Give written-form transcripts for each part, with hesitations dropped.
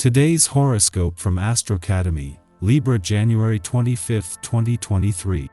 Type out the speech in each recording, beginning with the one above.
Today's horoscope from Astrocademy, Libra January 25, 2023.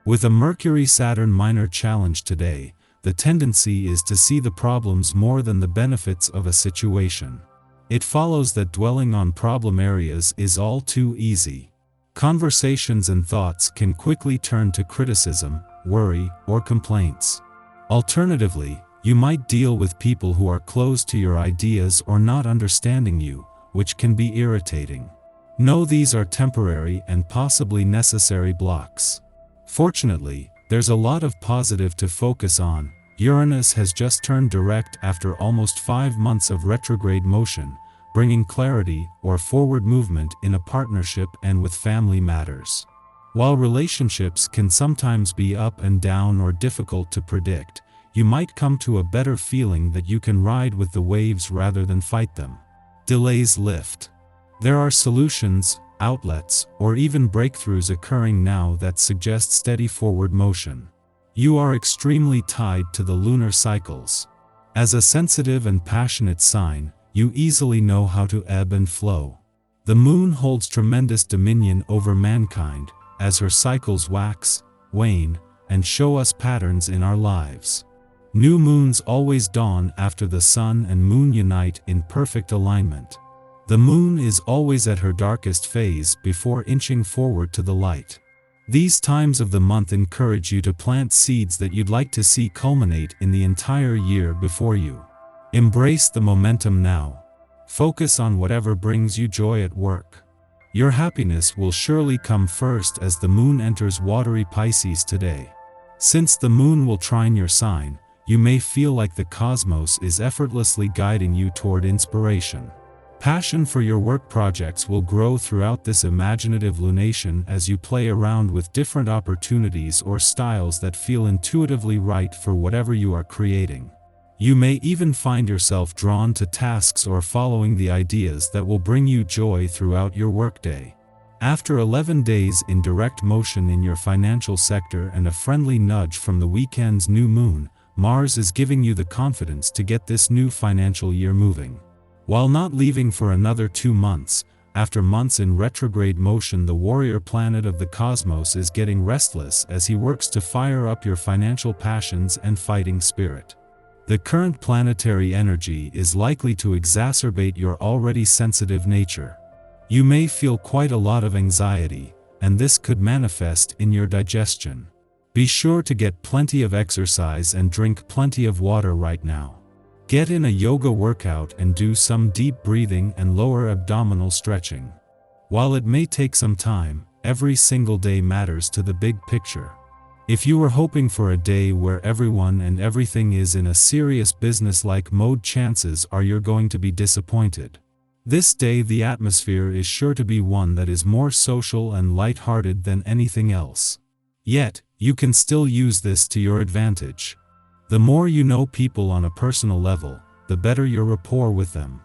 With a Mercury-Saturn minor challenge today, the tendency is to see the problems more than the benefits of a situation. It follows that dwelling on problem areas is all too easy. Conversations and thoughts can quickly turn to criticism, worry, or complaints. Alternatively, you might deal with people who are closed to your ideas or not understanding you, which can be irritating. Know these are temporary and possibly necessary blocks. Fortunately, there's a lot of positive to focus on. Uranus has just turned direct after almost 5 months of retrograde motion, bringing clarity or forward movement in a partnership and with family matters. While relationships can sometimes be up and down or difficult to predict, you might come to a better feeling that you can ride with the waves rather than fight them. Delays lift. There are solutions, outlets, or even breakthroughs occurring now that suggest steady forward motion. You are extremely tied to the lunar cycles. As a sensitive and passionate sign, you easily know how to ebb and flow. The moon holds tremendous dominion over mankind, as her cycles wax, wane, and show us patterns in our lives. New moons always dawn after the sun and moon unite in perfect alignment. The moon is always at her darkest phase before inching forward to the light. These times of the month encourage you to plant seeds that you'd like to see culminate in the entire year before you. Embrace the momentum now. Focus on whatever brings you joy at work. Your happiness will surely come first as the moon enters watery Pisces today. Since the moon will trine your sign, you may feel like the cosmos is effortlessly guiding you toward inspiration. Passion for your work projects will grow throughout this imaginative lunation as you play around with different opportunities or styles that feel intuitively right for whatever you are creating. You may even find yourself drawn to tasks or following the ideas that will bring you joy throughout your workday. After 11 days in direct motion in your financial sector and a friendly nudge from the weekend's new moon, Mars is giving you the confidence to get this new financial year moving. While not leaving for another 2 months, after months in retrograde motion, the warrior planet of the cosmos is getting restless as he works to fire up your financial passions and fighting spirit. The current planetary energy is likely to exacerbate your already sensitive nature. You may feel quite a lot of anxiety, and this could manifest in your digestion. Be sure to get plenty of exercise and drink plenty of water right now. Get in a yoga workout and do some deep breathing and lower abdominal stretching. While it may take some time, every single day matters to the big picture. If you were hoping for a day where everyone and everything is in a serious business-like mode, chances are you're going to be disappointed. This day the atmosphere is sure to be one that is more social and light-hearted than anything else. Yet, you can still use this to your advantage. The more you know people on a personal level, the better your rapport with them.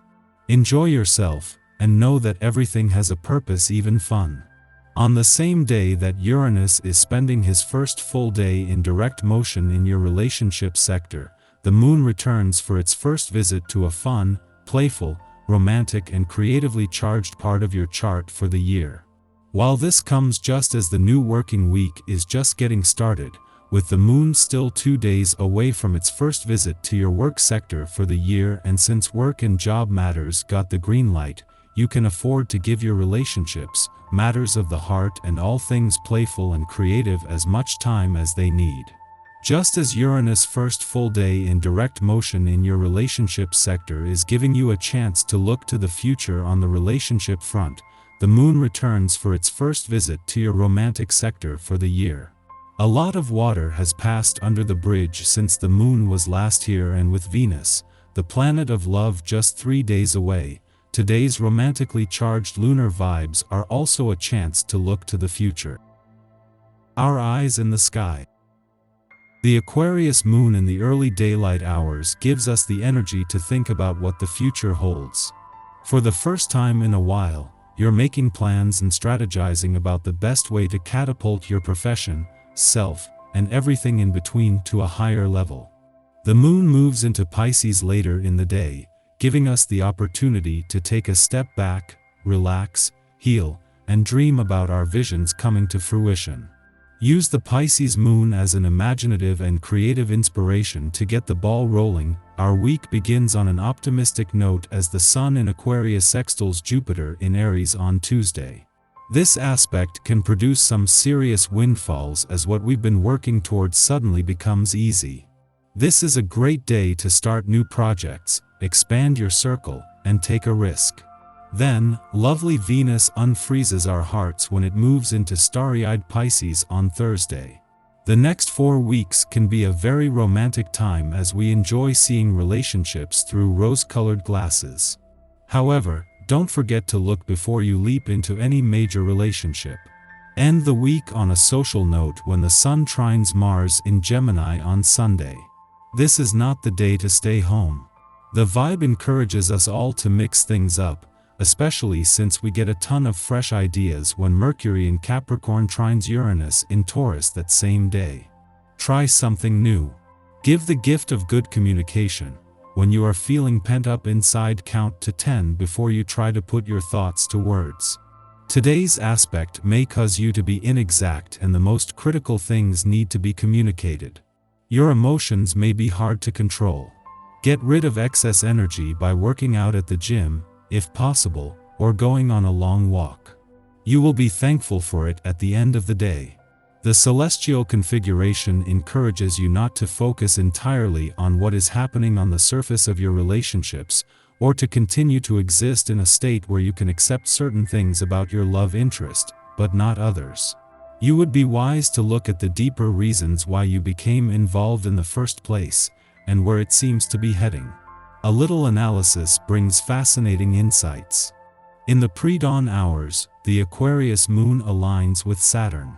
Enjoy yourself, and know that everything has a purpose, even fun. On the same day that Uranus is spending his first full day in direct motion in your relationship sector, the moon returns for its first visit to a fun, playful, romantic and creatively charged part of your chart for the year. While this comes just as the new working week is just getting started, with the moon still 2 days away from its first visit to your work sector for the year, and since work and job matters got the green light, you can afford to give your relationships, matters of the heart and all things playful and creative as much time as they need. Just as Uranus' first full day in direct motion in your relationship sector is giving you a chance to look to the future on the relationship front, the moon returns for its first visit to your romantic sector for the year. A lot of water has passed under the bridge since the moon was last here, and with Venus, the planet of love, just 3 days away, today's romantically charged lunar vibes are also a chance to look to the future. Our eyes in the sky. The Aquarius moon in the early daylight hours gives us the energy to think about what the future holds. For the first time in a while, you're making plans and strategizing about the best way to catapult your profession, self, and everything in between to a higher level. The moon moves into Pisces later in the day, giving us the opportunity to take a step back, relax, heal, and dream about our visions coming to fruition. Use the Pisces moon as an imaginative and creative inspiration to get the ball rolling. Our week begins on an optimistic note as the Sun in Aquarius sextiles Jupiter in Aries on Tuesday. This aspect can produce some serious windfalls as what we've been working towards suddenly becomes easy. This is a great day to start new projects, expand your circle, and take a risk. Then, lovely Venus unfreezes our hearts when it moves into starry-eyed Pisces on Thursday. The next 4 weeks can be a very romantic time as we enjoy seeing relationships through rose-colored glasses. However, don't forget to look before you leap into any major relationship. End the week on a social note when the Sun trines Mars in Gemini on Sunday. This is not the day to stay home. The vibe encourages us all to mix things up, especially since we get a ton of fresh ideas when Mercury in Capricorn trines Uranus in Taurus that same day. Try something new. Give the gift of good communication. When you are feeling pent up inside, count to 10 before you try to put your thoughts to words. Today's aspect may cause you to be inexact and the most critical things need to be communicated. Your emotions may be hard to control. Get rid of excess energy by working out at the gym, if possible, or going on a long walk. You will be thankful for it at the end of the day. The celestial configuration encourages you not to focus entirely on what is happening on the surface of your relationships, or to continue to exist in a state where you can accept certain things about your love interest, but not others. You would be wise to look at the deeper reasons why you became involved in the first place, and where it seems to be heading. A little analysis brings fascinating insights. In the pre-dawn hours, the Aquarius moon aligns with Saturn.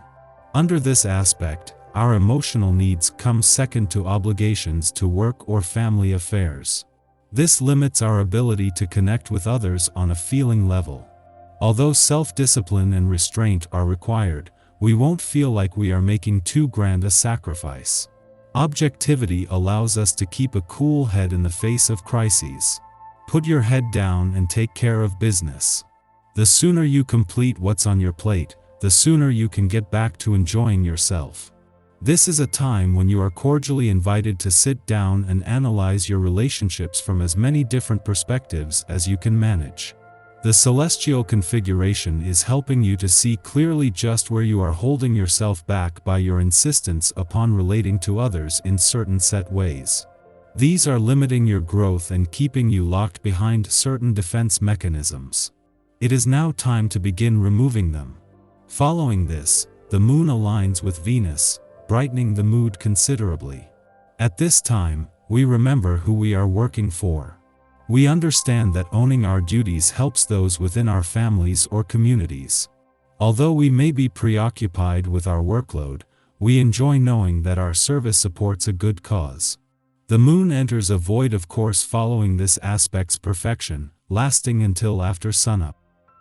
Under this aspect, our emotional needs come second to obligations to work or family affairs. This limits our ability to connect with others on a feeling level. Although self-discipline and restraint are required, we won't feel like we are making too grand a sacrifice. Objectivity allows us to keep a cool head in the face of crises. Put your head down and take care of business. The sooner you complete what's on your plate, the sooner you can get back to enjoying yourself. This is a time when you are cordially invited to sit down and analyze your relationships from as many different perspectives as you can manage. The celestial configuration is helping you to see clearly just where you are holding yourself back by your insistence upon relating to others in certain set ways. These are limiting your growth and keeping you locked behind certain defense mechanisms. It is now time to begin removing them. Following this, the moon aligns with Venus, brightening the mood considerably. At this time, we remember who we are working for. We understand that owning our duties helps those within our families or communities. Although we may be preoccupied with our workload, we enjoy knowing that our service supports a good cause. The moon enters a void of course following this aspect's perfection, lasting until after sunup.